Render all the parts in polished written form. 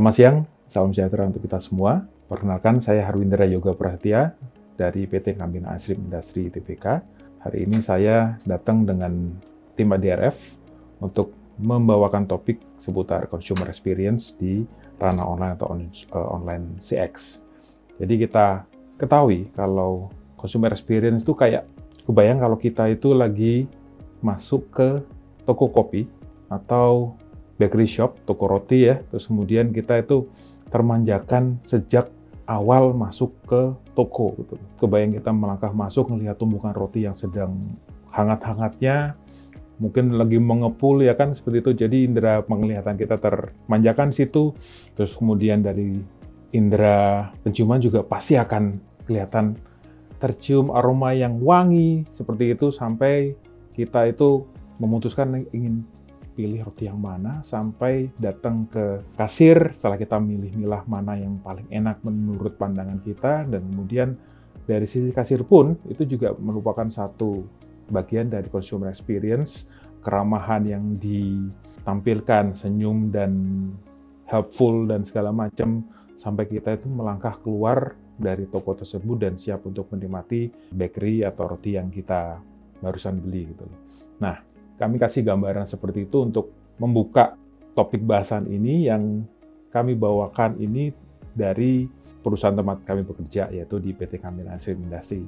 Selamat siang, salam sejahtera untuk kita semua. Perkenalkan, saya Harwindra Yoga Prasetya dari PT Campina Ice Cream Industry Tbk. Hari ini saya datang dengan tim ADRF untuk membawakan topik seputar consumer experience di ranah online atau online CX. Jadi kita ketahui kalau consumer experience itu kayak kebayang kalau kita itu lagi masuk ke toko kopi atau bakery shop, toko roti ya, terus kemudian kita itu termanjakan sejak awal masuk ke toko gitu. Kebayang kita melangkah masuk melihat tumpukan roti yang sedang hangat-hangatnya, mungkin lagi mengepul ya kan seperti itu. Jadi indera penglihatan kita termanjakan situ, terus kemudian dari indera penciuman juga pasti akan kelihatan tercium aroma yang wangi seperti itu sampai kita itu memutuskan ingin pilih roti yang mana sampai datang ke kasir setelah kita milih-milah mana yang paling enak menurut pandangan kita, dan kemudian dari sisi kasir pun itu juga merupakan satu bagian dari consumer experience, keramahan yang ditampilkan, senyum dan helpful dan segala macam sampai kita itu melangkah keluar dari toko tersebut dan siap untuk menikmati bakery atau roti yang kita barusan beli gitu. Nah, kami kasih gambaran seperti itu untuk membuka topik bahasan ini yang kami bawakan ini dari perusahaan tempat kami bekerja, yaitu di PT Campina Ice Cream Industry.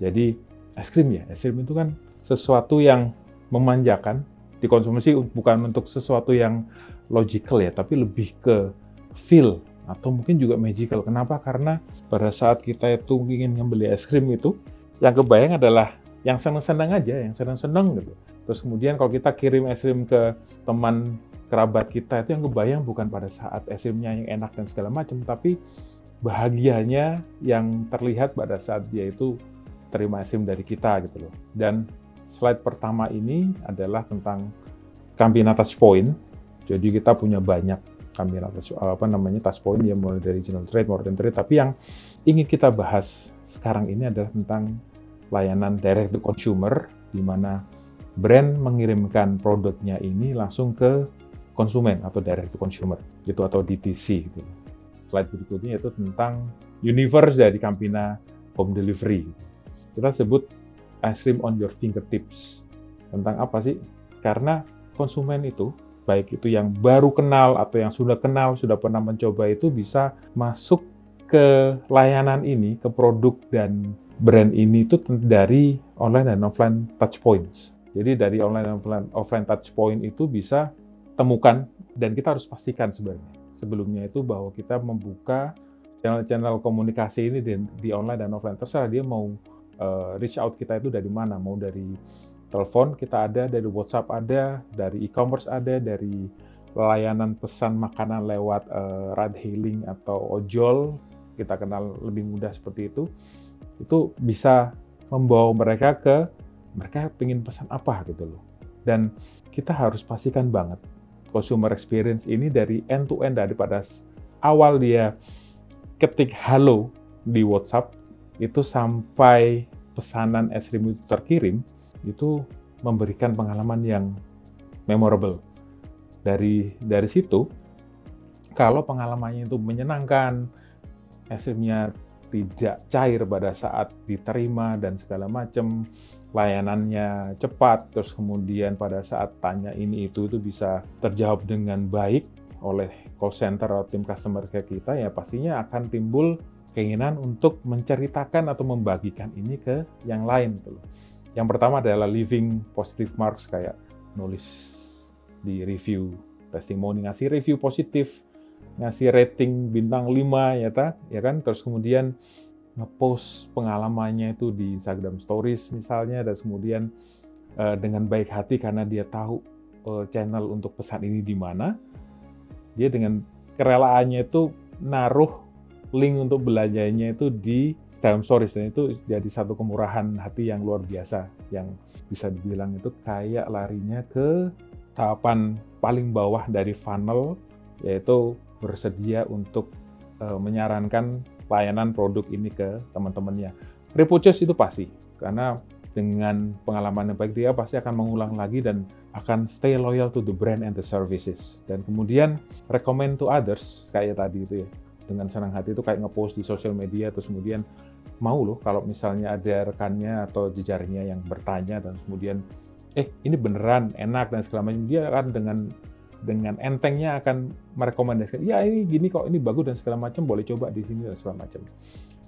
Jadi, es krim itu kan sesuatu yang memanjakan, dikonsumsi bukan untuk sesuatu yang logical ya, tapi lebih ke feel atau mungkin juga magical. Kenapa? Karena pada saat kita itu ingin membeli es krim itu, yang kebayang adalah yang senang-senang aja, yang senang-senang gitu. Terus kemudian kalau kita kirim es krim ke teman kerabat kita, itu yang kebayang bukan pada saat es krimnya yang enak dan segala macam, tapi bahagianya yang terlihat pada saat dia itu terima es krim dari kita gitu loh. Dan slide pertama ini adalah tentang Campina Touchpoint. Jadi kita punya banyak Campina Touchpoint ya, mulai dari general trade, modern trade, tapi yang ingin kita bahas sekarang ini adalah tentang layanan direct to consumer, di mana brand mengirimkan produknya ini langsung ke konsumen atau direct to consumer, gitu, atau DTC. Gitu. Slide berikutnya yaitu tentang universe dari Campina Home Delivery. Kita sebut ice cream on your fingertips. Tentang apa sih? Karena konsumen itu, baik itu yang baru kenal atau yang sudah kenal, sudah pernah mencoba, itu bisa masuk ke layanan ini, ke produk dan brand ini itu dari online dan offline touchpoints. Jadi dari online dan offline touchpoint itu bisa temukan, dan kita harus pastikan sebenarnya sebelumnya itu bahwa kita membuka channel-channel komunikasi ini di online dan offline. Terserah dia mau reach out kita itu dari mana, mau dari telepon kita ada, dari WhatsApp ada, dari e-commerce ada, dari layanan pesan makanan lewat ride hailing atau ojol, kita kenal lebih mudah seperti itu bisa membawa mereka pengen pesan apa gitu loh. Dan kita harus pastikan banget consumer experience ini dari end to end, daripada awal dia ketik halo di WhatsApp itu sampai pesanan es krim itu terkirim, itu memberikan pengalaman yang memorable. Dari situ, kalau pengalamannya itu menyenangkan, es krimnya tidak cair pada saat diterima dan segala macam, layanannya cepat, terus kemudian pada saat tanya ini itu bisa terjawab dengan baik oleh call center atau tim customer care kita, ya pastinya akan timbul keinginan untuk menceritakan atau membagikan ini ke yang lain. Yang pertama adalah leaving positive marks, kayak nulis di review, testimoni, ngasih review positif, ngasih rating bintang 5 ya kan, terus kemudian ngepost pengalamannya itu di Instagram Stories misalnya, dan kemudian dengan baik hati karena dia tahu channel untuk pesan ini di mana, dia dengan kerelaannya itu naruh link untuk belanjanya itu di Instagram Stories, dan itu jadi satu kemurahan hati yang luar biasa, yang bisa dibilang itu kayak larinya ke tahapan paling bawah dari funnel, yaitu bersedia untuk menyarankan layanan produk ini ke teman-temannya. Repurchase itu pasti, karena dengan pengalaman yang baik, dia pasti akan mengulang lagi dan akan stay loyal to the brand and the services. Dan kemudian recommend to others, kayak tadi itu ya, dengan senang hati itu kayak ngepost di sosial media, terus kemudian mau loh kalau misalnya ada rekannya atau jejaringnya yang bertanya dan kemudian ini beneran enak dan segala macam, dia akan dengan entengnya akan merekomendasikan, ya ini gini kok, ini bagus dan segala macam, boleh coba di sini dan segala macam.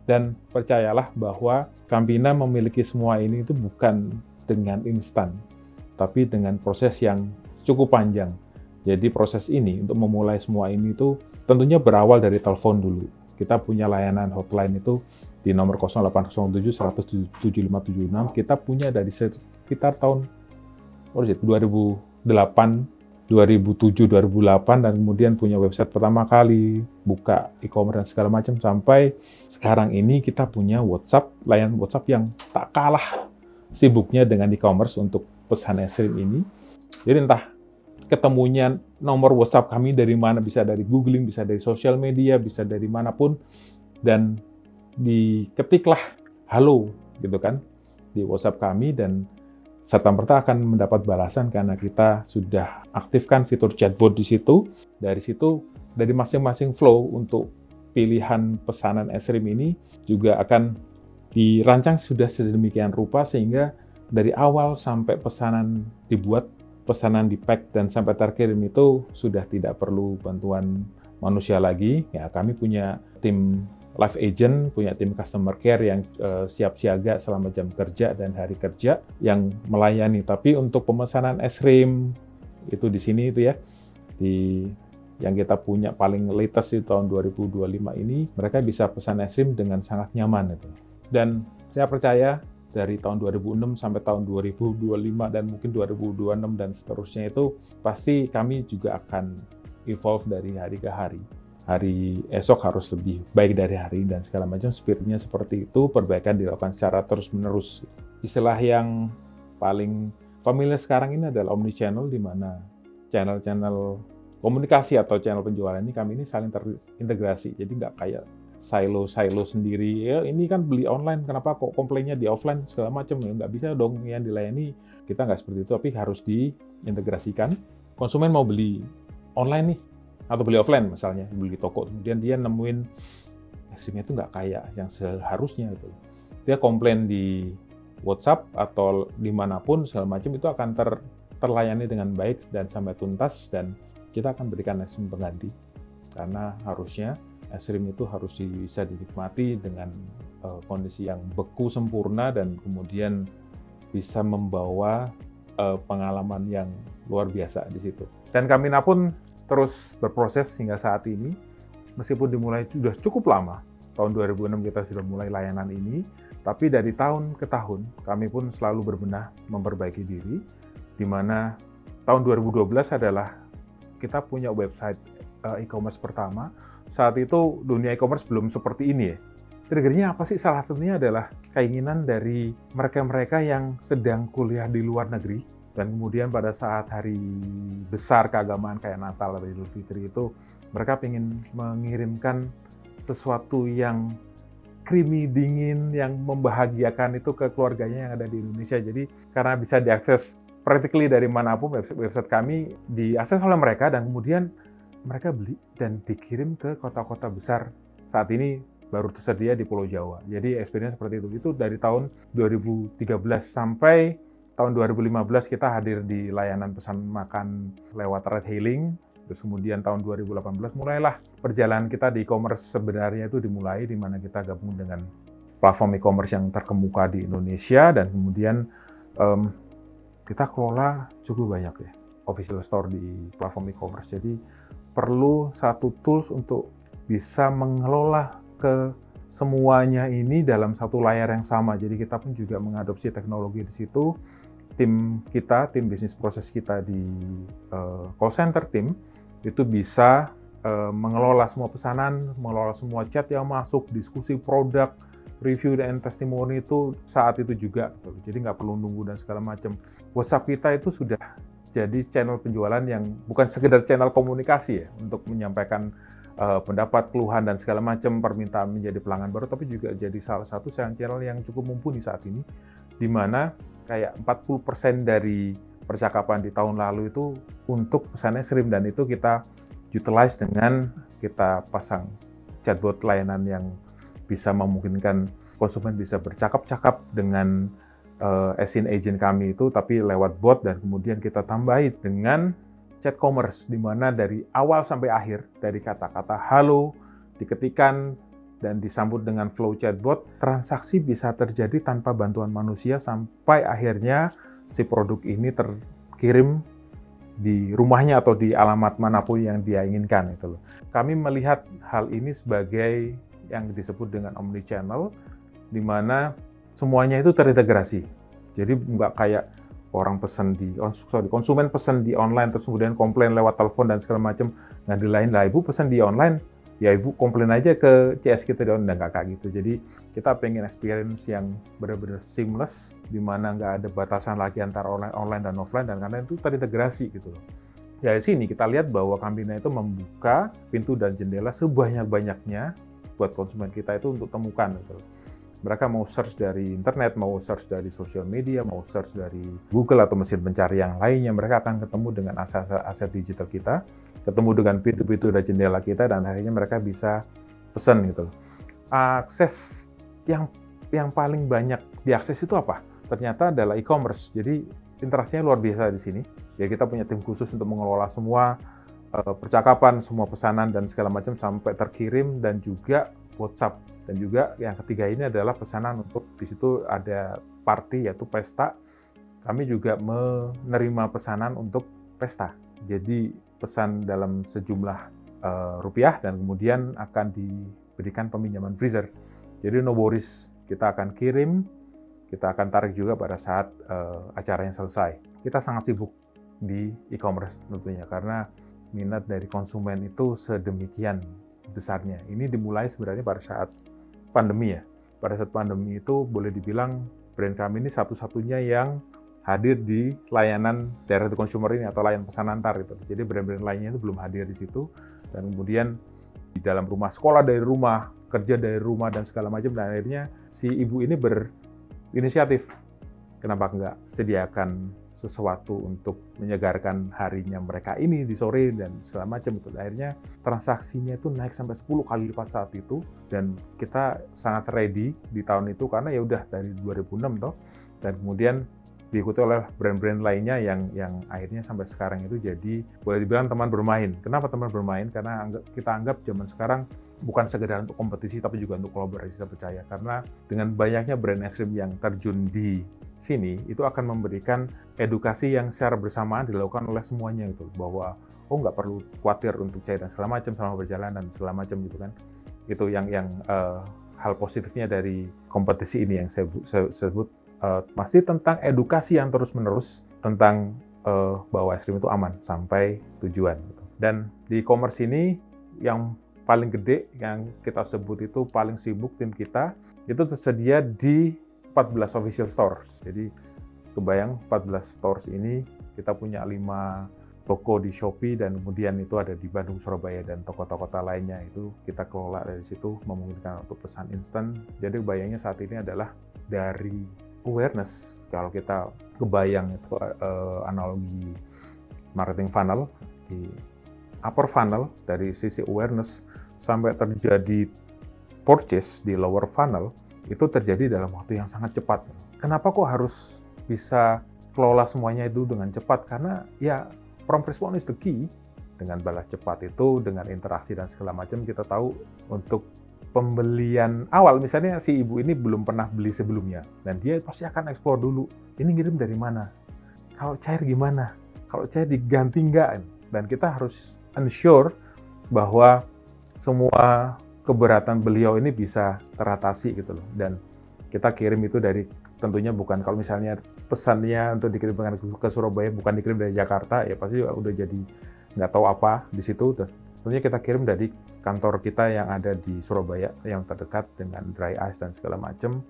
Dan percayalah bahwa Campina memiliki semua ini itu bukan dengan instan, tapi dengan proses yang cukup panjang. Jadi proses ini untuk memulai semua ini itu tentunya berawal dari telepon dulu. Kita punya layanan hotline itu di nomor 0807 100 7576. Kita punya dari sekitar tahun 2008, 2007, 2008, dan kemudian punya website pertama kali, buka e-commerce dan segala macam, sampai sekarang ini kita punya WhatsApp, layanan WhatsApp yang tak kalah sibuknya dengan e-commerce untuk pesan es krim ini. Jadi entah ketemunya nomor WhatsApp kami dari mana, bisa dari googling, bisa dari sosial media, bisa dari manapun, dan diketiklah halo gitu kan di WhatsApp kami, dan serta-merta akan mendapat balasan karena kita sudah aktifkan fitur chatbot di situ. Dari situ, dari masing-masing flow untuk pilihan pesanan es krim ini juga akan dirancang sudah sedemikian rupa sehingga dari awal sampai pesanan dibuat, pesanan di-pack dan sampai terkirim itu sudah tidak perlu bantuan manusia lagi. Ya, kami punya tim live agent, punya tim customer care yang siap siaga selama jam kerja dan hari kerja yang melayani. Tapi untuk pemesanan es krim itu di sini itu ya, yang kita punya paling latest di tahun 2025 ini, mereka bisa pesan es krim dengan sangat nyaman itu. Dan saya percaya dari tahun 2006 sampai tahun 2025 dan mungkin 2026 dan seterusnya itu pasti kami juga akan evolve dari hari ke hari. Hari esok harus lebih baik dari hari dan segala macam, spiritnya seperti itu, perbaikan dilakukan secara terus-menerus. Istilah yang paling familiar sekarang ini adalah omnichannel, di mana channel-channel komunikasi atau channel penjualan ini kami ini saling terintegrasi, jadi nggak kayak silo sendiri, ya ini kan beli online, kenapa kok komplainnya di offline segala macam, ya nggak bisa dong yang dilayani, kita nggak seperti itu, tapi harus diintegrasikan. Konsumen mau beli online nih, atau beli offline misalnya, beli di toko, kemudian dia nemuin es krimnya itu nggak kayak yang seharusnya itu. Dia komplain di WhatsApp atau dimanapun segala macam itu akan terlayani dengan baik dan sampai tuntas, dan kita akan berikan es krim pengganti. Karena harusnya es krim itu harus bisa dinikmati dengan kondisi yang beku sempurna dan kemudian bisa membawa pengalaman yang luar biasa di situ. Dan Campina pun terus berproses hingga saat ini, meskipun dimulai sudah cukup lama, tahun 2006 kita sudah mulai layanan ini, tapi dari tahun ke tahun kami pun selalu berbenah memperbaiki diri, di mana tahun 2012 adalah kita punya website e-commerce pertama. Saat itu dunia e-commerce belum seperti ini ya. Triggernya apa sih? Salah satunya adalah keinginan dari mereka-mereka yang sedang kuliah di luar negeri, dan kemudian pada saat hari besar keagamaan kayak Natal atau Idul Fitri itu, mereka ingin mengirimkan sesuatu yang creamy, dingin, yang membahagiakan itu ke keluarganya yang ada di Indonesia. Jadi karena bisa diakses practically dari manapun, website kami diakses oleh mereka, dan kemudian mereka beli dan dikirim ke kota-kota besar. Saat ini baru tersedia di Pulau Jawa. Jadi experience seperti itu. Itu dari tahun 2013 sampai tahun 2015 kita hadir di layanan pesan makan lewat ride hailing. Terus kemudian tahun 2018 mulailah perjalanan kita di e-commerce sebenarnya itu dimulai, di mana kita gabung dengan platform e-commerce yang terkemuka di Indonesia, dan kemudian kita kelola cukup banyak ya official store di platform e-commerce. Jadi perlu satu tools untuk bisa mengelola ke semuanya ini dalam satu layar yang sama. Jadi kita pun juga mengadopsi teknologi di situ. Tim bisnis proses kita di call center tim itu bisa mengelola semua pesanan, mengelola semua chat yang masuk, diskusi produk, review dan testimoni itu saat itu juga. Jadi nggak perlu nunggu dan segala macam. WhatsApp kita itu sudah jadi channel penjualan yang bukan sekedar channel komunikasi ya, untuk menyampaikan pendapat, keluhan dan segala macam, permintaan menjadi pelanggan baru, tapi juga jadi salah satu channel yang cukup mumpuni saat ini, di mana kayak 40% dari percakapan di tahun lalu itu untuk pesan es krim, dan itu kita utilize dengan kita pasang chatbot layanan yang bisa memungkinkan konsumen bisa bercakap-cakap dengan SIN agent kami itu, tapi lewat bot, dan kemudian kita tambahi dengan chat commerce, di mana dari awal sampai akhir, dari kata-kata halo, diketikkan, dan disambut dengan flow chatbot, transaksi bisa terjadi tanpa bantuan manusia sampai akhirnya si produk ini terkirim di rumahnya atau di alamat manapun yang dia inginkan. Itu loh. Kami melihat hal ini sebagai yang disebut dengan omnichannel, di mana semuanya itu terintegrasi. Jadi nggak kayak orang konsumen pesan di online terus kemudian komplain lewat telepon dan segala macam, ngadilain lah, ibu pesan di online, ya ibu komplain aja ke CS kita di online, nggak kayak gitu. Jadi kita pengen experience yang benar-benar seamless, di mana nggak ada batasan lagi antara online dan offline, dan karena itu terintegrasi gitu loh. Dari sini kita lihat bahwa Campina itu membuka pintu dan jendela sebanyak-banyaknya buat konsumen kita itu untuk temukan gitu loh. Mereka mau search dari internet, mau search dari sosial media, mau search dari Google atau mesin pencari yang lainnya, mereka akan ketemu dengan aset digital kita, ketemu dengan pintu-pintu dan jendela kita, dan akhirnya mereka bisa pesan gitu. Akses yang paling banyak diakses itu apa? Ternyata adalah e-commerce. Jadi interaksinya luar biasa di sini. Ya, kita punya tim khusus untuk mengelola semua percakapan, semua pesanan dan segala macam sampai terkirim, dan juga WhatsApp. Dan juga yang ketiga ini adalah pesanan untuk, di situ ada party yaitu pesta. Kami juga menerima pesanan untuk pesta. Jadi pesan dalam sejumlah rupiah, dan kemudian akan diberikan peminjaman freezer. Jadi no worries, kita akan kirim, kita akan tarik juga pada saat acaranya selesai. Kita sangat sibuk di e-commerce tentunya, karena minat dari konsumen itu sedemikian besarnya. Ini dimulai sebenarnya pada saat pandemi ya. Pada saat pandemi itu boleh dibilang brand kami ini satu-satunya yang hadir di layanan direct to consumer ini atau layanan pesan antar gitu. Jadi brand-brand lainnya itu belum hadir di situ, dan kemudian di dalam rumah, sekolah dari rumah, kerja dari rumah dan segala macam, dan akhirnya si ibu ini berinisiatif, kenapa enggak sediakan sesuatu untuk menyegarkan harinya mereka ini di sore dan segala macam itu. Akhirnya transaksinya itu naik sampai 10 kali lipat saat itu, dan kita sangat ready di tahun itu karena ya udah dari 2006 toh, dan kemudian diikuti oleh brand-brand lainnya yang akhirnya sampai sekarang itu jadi boleh dibilang teman bermain. Kenapa teman bermain? Karena kita anggap zaman sekarang bukan sekedar untuk kompetisi tapi juga untuk kolaborasi, saya percaya. Karena dengan banyaknya brand es krim yang terjun di sini, itu akan memberikan edukasi yang secara bersamaan dilakukan oleh semuanya gitu, bahwa nggak perlu khawatir untuk cair dan segala macam selama berjalan dan segala macam gitu kan. Itu yang hal positifnya dari kompetisi ini yang saya sebut masih tentang edukasi yang terus-menerus tentang bahwa es krim itu aman sampai tujuan gitu. Dan di e-commerce ini yang paling gede yang kita sebut itu paling sibuk tim kita itu tersedia di 14 official stores. Jadi kebayang 14 stores ini kita punya 5 toko di Shopee, dan kemudian itu ada di Bandung, Surabaya, dan toko-toko lainnya itu kita kelola dari situ, memungkinkan untuk pesan instan. Jadi kebayangnya saat ini adalah dari awareness, kalau kita kebayang itu analogi marketing funnel, di upper funnel dari sisi awareness sampai terjadi purchase di lower funnel, itu terjadi dalam waktu yang sangat cepat. Kenapa kok harus bisa kelola semuanya itu dengan cepat? Karena ya prompt response is the key. Dengan balas cepat itu, dengan interaksi dan segala macam, kita tahu untuk pembelian awal, misalnya si ibu ini belum pernah beli sebelumnya, dan dia pasti akan explore dulu, ini ngirim dari mana? Kalau cair gimana? Kalau cair diganti nggak? Dan kita harus ensure bahwa semua keberatan beliau ini bisa teratasi gitu loh. Dan kita kirim itu dari, tentunya bukan, kalau misalnya pesannya untuk dikirimkan ke Surabaya bukan dikirim dari Jakarta, ya pasti udah jadi nggak tahu apa di situ. Tentunya kita kirim dari kantor kita yang ada di Surabaya yang terdekat dengan dry ice dan segala macam.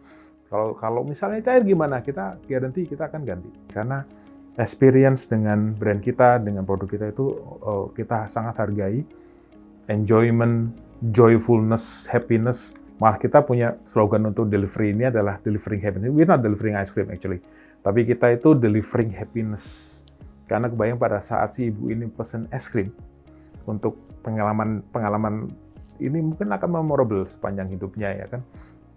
Kalau misalnya cair gimana, kita garansi kita akan ganti. Karena experience dengan brand kita, dengan produk kita itu kita sangat hargai. Enjoyment, joyfulness, happiness Malah kita punya slogan untuk delivery ini adalah delivering happiness. We're not delivering ice cream actually, tapi kita itu delivering happiness. Karena kebayang pada saat si ibu ini pesen es krim, untuk pengalaman ini mungkin akan memorable sepanjang hidupnya ya kan.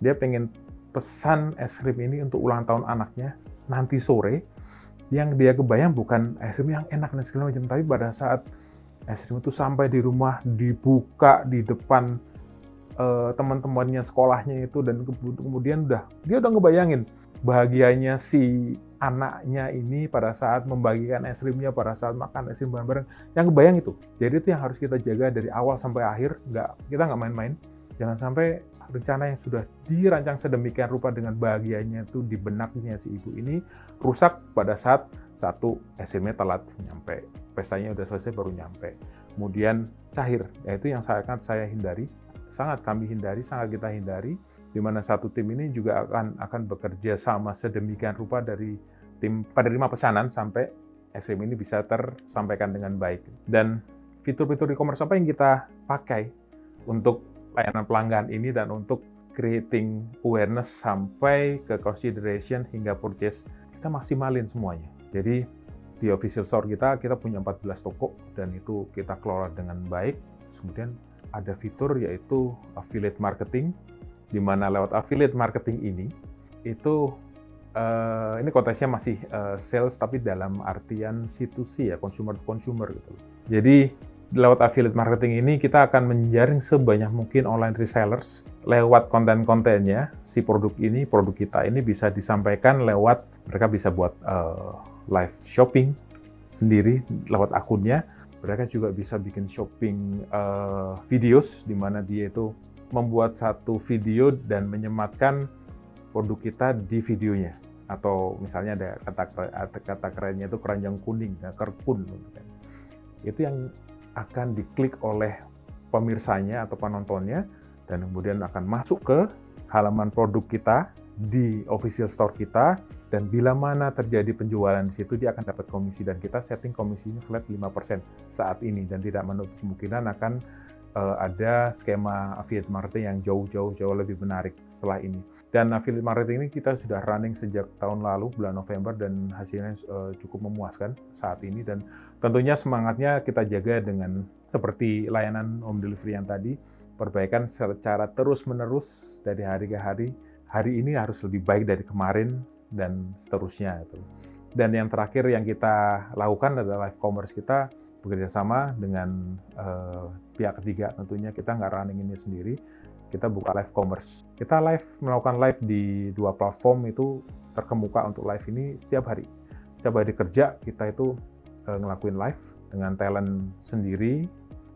Dia pengen pesan es krim ini untuk ulang tahun anaknya nanti sore. Yang dia kebayang bukan es krim yang enak dan segala macam, tapi pada saat es krim itu sampai di rumah, dibuka di depan teman-temannya sekolahnya itu, dan kemudian dia udah ngebayangin bahagianya si anaknya ini pada saat membagikan es krimnya, pada saat makan es krim bareng-bareng. Yang kebayang itu. Jadi itu yang harus kita jaga dari awal sampai akhir. Kita nggak main-main. Jangan sampai rencana yang sudah dirancang sedemikian rupa dengan bahagianya itu di benaknya si ibu ini rusak pada saat satu es krimnya telat nyampe. Pestanya udah selesai baru nyampe. Kemudian cair. Itu yang sangat saya hindari. Sangat kami hindari, sangat kita hindari. Di mana satu tim ini juga akan bekerja sama sedemikian rupa dari tim penerima pesanan sampai es krim ini bisa tersampaikan dengan baik. Dan fitur-fitur e-commerce apa yang kita pakai untuk layanan pelanggan ini dan untuk creating awareness sampai ke consideration hingga purchase, kita maksimalin semuanya. Jadi di official store kita punya 14 toko dan itu kita kelola dengan baik. Kemudian ada fitur yaitu affiliate marketing, di mana lewat affiliate marketing ini konteksnya masih sales tapi dalam artian C2C ya, consumer to consumer gitu. Jadi lewat affiliate marketing ini kita akan menjaring sebanyak mungkin online resellers lewat konten-kontennya. Si produk kita ini bisa disampaikan lewat, mereka bisa buat live shopping sendiri lewat akunnya. Mereka juga bisa bikin shopping videos di mana dia itu membuat satu video dan menyematkan produk kita di videonya. Atau misalnya ada kata kerennya itu keranjang kuning, kerkun. Itu yang akan diklik oleh pemirsanya atau penontonnya, dan kemudian akan masuk ke halaman produk kita di official store kita, dan bila mana terjadi penjualan di situ, dia akan dapat komisi, dan kita setting komisinya flat 5% saat ini, dan tidak menutup kemungkinan akan ada skema affiliate marketing yang jauh lebih menarik setelah ini. Dan affiliate marketing ini kita sudah running sejak tahun lalu, bulan November, dan hasilnya cukup memuaskan saat ini. Dan tentunya semangatnya kita jaga dengan seperti layanan home delivery yang tadi, perbaikan secara terus-menerus dari hari ke hari. Hari ini harus lebih baik dari kemarin, dan seterusnya. Dan yang terakhir yang kita lakukan adalah live commerce kita, bekerja sama dengan pihak ketiga. Tentunya kita nggak running ini sendiri, kita buka live commerce. Kita melakukan live di 2 platform itu terkemuka untuk live ini setiap hari. Setiap hari kerja kita itu ngelakuin live dengan talent sendiri,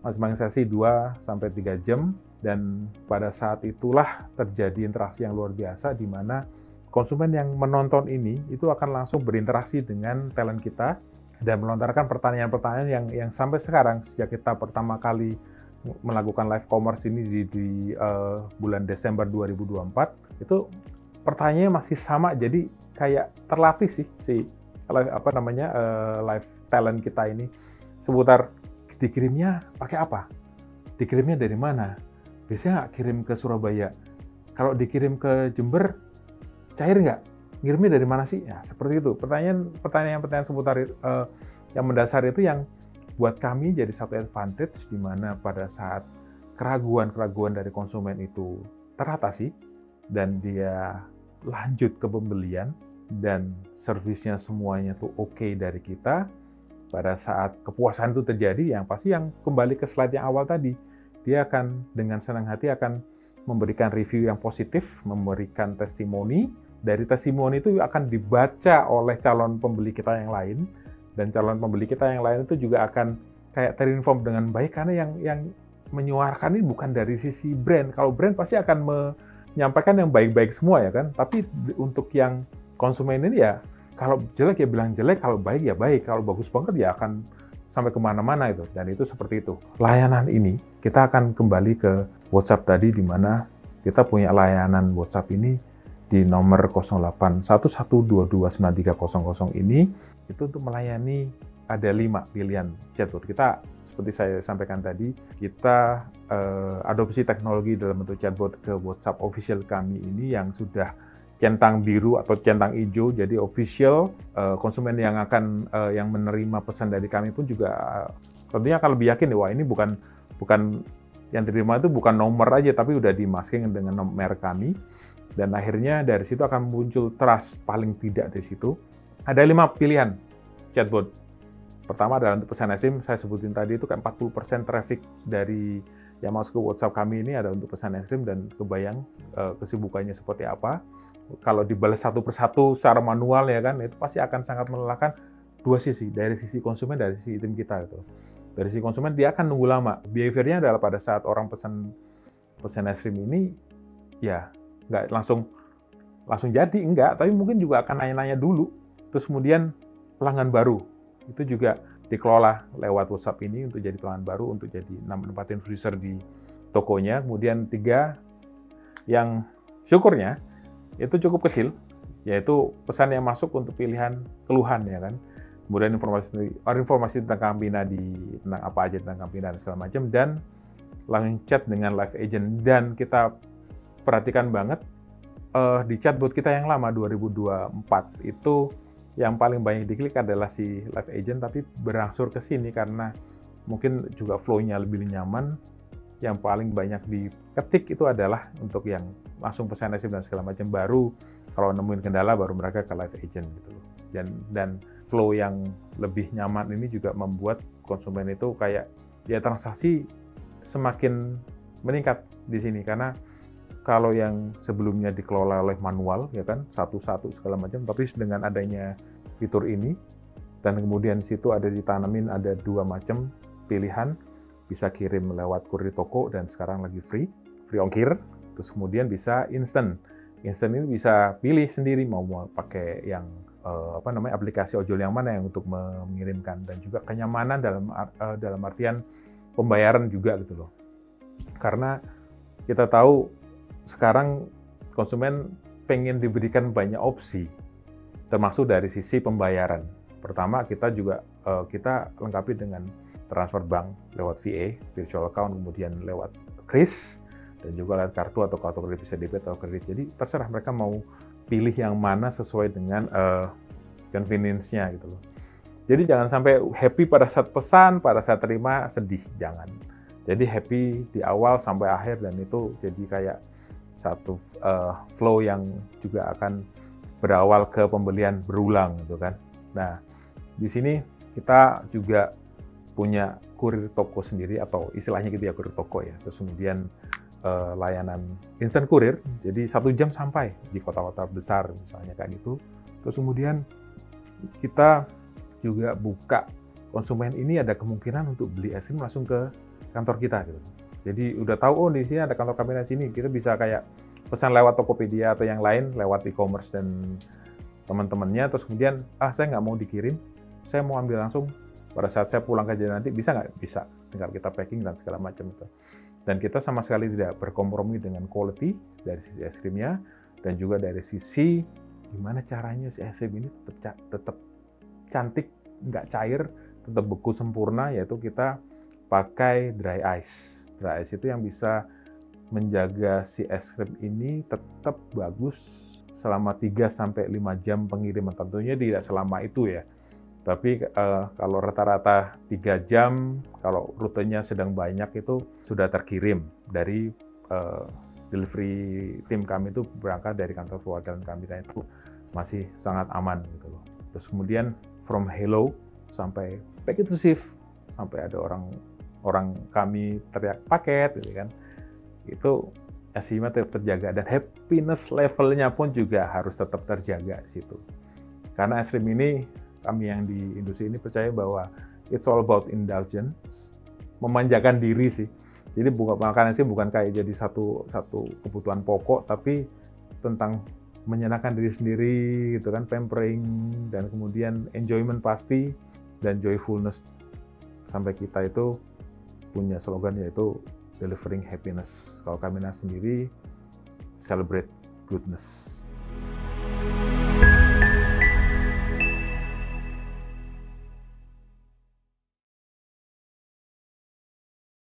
masing-masing sesi 2-3 jam, dan pada saat itulah terjadi interaksi yang luar biasa di mana konsumen yang menonton ini itu akan langsung berinteraksi dengan talent kita dan melontarkan pertanyaan-pertanyaan yang sampai sekarang, sejak kita pertama kali melakukan live commerce ini di bulan Desember 2024, itu pertanyaannya masih sama. Jadi kayak terlatih sih live talent kita ini seputar dikirimnya pakai apa, dikirimnya dari mana, biasanya nggak kirim ke Surabaya, kalau dikirim ke Jember cair nggak, ngirimnya dari mana sih? Ya, seperti itu. Pertanyaan seputar yang mendasar itu yang buat kami jadi satu advantage, di mana pada saat keraguan-keraguan dari konsumen itu teratasi dan dia lanjut ke pembelian dan servisnya semuanya tuh oke dari kita, pada saat kepuasan itu terjadi, yang pasti yang kembali ke slide yang awal tadi, dia akan dengan senang hati akan memberikan review yang positif, memberikan testimoni. Dari testimoni itu akan dibaca oleh calon pembeli kita yang lain, dan calon pembeli kita yang lain itu juga akan kayak terinform dengan baik, karena yang menyuarakan ini bukan dari sisi brand. Kalau brand pasti akan menyampaikan yang baik-baik semua ya kan, tapi untuk yang konsumen ini ya, kalau jelek ya bilang jelek, kalau baik ya baik, kalau bagus banget ya akan sampai kemana-mana itu. Dan itu seperti itu. Layanan ini kita akan kembali ke WhatsApp tadi, di mana kita punya layanan WhatsApp ini di nomor 0811229300 ini, itu untuk melayani ada 5 pilihan chatbot. Kita seperti saya sampaikan tadi, kita adopsi teknologi dalam bentuk chatbot ke WhatsApp official kami ini yang sudah centang biru atau centang hijau, jadi official. Konsumen yang akan yang menerima pesan dari kami pun juga tentunya akan lebih yakin, wah ini bukan yang diterima itu bukan nomor aja, tapi udah di-masking dengan merek kami. Dan akhirnya dari situ akan muncul trust, paling tidak dari situ. Ada 5 pilihan chatbot. Pertama adalah untuk pesan SIM, saya sebutin tadi itu kan 40% traffic dari yang masuk ke WhatsApp kami ini ada untuk pesan SIM, dan kebayang kesibukannya seperti apa. Kalau dibalas satu persatu secara manual ya kan, itu pasti akan sangat melelahkan dua sisi, dari sisi konsumen, dari sisi tim kita itu. Dari sisi konsumen dia akan nunggu lama. Behavior-nya adalah pada saat orang pesan es krim ini ya nggak langsung jadi, enggak, tapi mungkin juga akan nanya-nanya dulu. Terus kemudian pelanggan baru itu juga dikelola lewat WhatsApp ini untuk jadi pelanggan baru, untuk jadi nempatin freezer di tokonya. Kemudian 3 yang syukurnya itu cukup kecil, yaitu pesan yang masuk untuk pilihan keluhan ya kan. Kemudian informasi tentang Campina, tentang apa aja tentang Campina dan segala macam, dan langsung chat dengan live agent. Dan kita perhatikan banget di chatbot kita yang lama 2024 itu yang paling banyak diklik adalah si live agent, tapi berangsur ke sini karena mungkin juga flow-nya lebih nyaman. Yang paling banyak diketik itu adalah untuk yang langsung pesan SIM dan segala macam, baru kalau nemuin kendala baru mereka ke live agent gitu loh. Dan flow yang lebih nyaman ini juga membuat konsumen itu kayak ya transaksi semakin meningkat di sini, karena kalau yang sebelumnya dikelola oleh manual ya kan, satu-satu segala macam, tapi dengan adanya fitur ini dan kemudian situ ada ditanamin ada 2 macam pilihan, bisa kirim lewat kurir toko dan sekarang lagi free ongkir. Terus kemudian bisa instant ini bisa pilih sendiri mau pakai yang aplikasi ojol yang mana yang untuk mengirimkan, dan juga kenyamanan dalam artian pembayaran juga gitu loh. Karena kita tahu sekarang konsumen pengen diberikan banyak opsi, termasuk dari sisi pembayaran. Pertama kita juga kita lengkapi dengan transfer bank lewat VA, virtual account, kemudian lewat kris, dan juga lewat kartu atau kartu kredit, bisa debit atau kredit. Jadi terserah mereka mau pilih yang mana sesuai dengan convenience-nya gitu loh. Jadi jangan sampai happy pada saat pesan, pada saat terima sedih, jangan. Jadi happy di awal sampai akhir, dan itu jadi kayak satu flow yang juga akan berawal ke pembelian berulang gitu kan. Nah, di sini kita juga punya kurir toko sendiri, atau istilahnya gitu ya, kurir toko ya. Terus kemudian layanan instant kurir, jadi 1 jam sampai di kota-kota besar misalnya kayak gitu. Terus kemudian kita juga buka konsumen ini ada kemungkinan untuk beli es krim langsung ke kantor kita gitu. Jadi udah tahu, oh di sini ada kantor Campina sini, kita bisa kayak pesan lewat Tokopedia atau yang lain, lewat e-commerce dan teman-temannya. Terus kemudian saya nggak mau dikirim, saya mau ambil langsung pada saat saya pulang kerja nanti, bisa nggak? Bisa, tinggal kita packing dan segala macam itu. Dan kita sama sekali tidak berkompromi dengan quality dari sisi es krimnya, dan juga dari sisi gimana caranya si es krim ini tetap cantik, nggak cair, tetap beku sempurna, yaitu kita pakai dry ice. Dry ice itu yang bisa menjaga si es krim ini tetap bagus selama 3-5 jam pengiriman. Tentunya tidak selama itu ya. Tapi kalau rata-rata 3 jam, kalau rutenya sedang banyak itu sudah terkirim dari delivery tim kami itu berangkat dari kantor perwakilan kami, dan itu masih sangat aman gitu loh. Terus kemudian from hello sampai packet receive, sampai ada orang kami teriak paket gitu kan. Itu SIM tetap terjaga, dan happiness levelnya pun juga harus tetap terjaga di situ. Karena es krim ini, kami yang di industri ini percaya bahwa it's all about indulgence, memanjakan diri sih. Jadi makan es krim bukan kayak jadi satu kebutuhan pokok, tapi tentang menyenangkan diri sendiri gitu kan, pampering, dan kemudian enjoyment pasti, dan joyfulness. Sampai kita itu punya slogan, yaitu delivering happiness. Kalau Campina sendiri, celebrate goodness.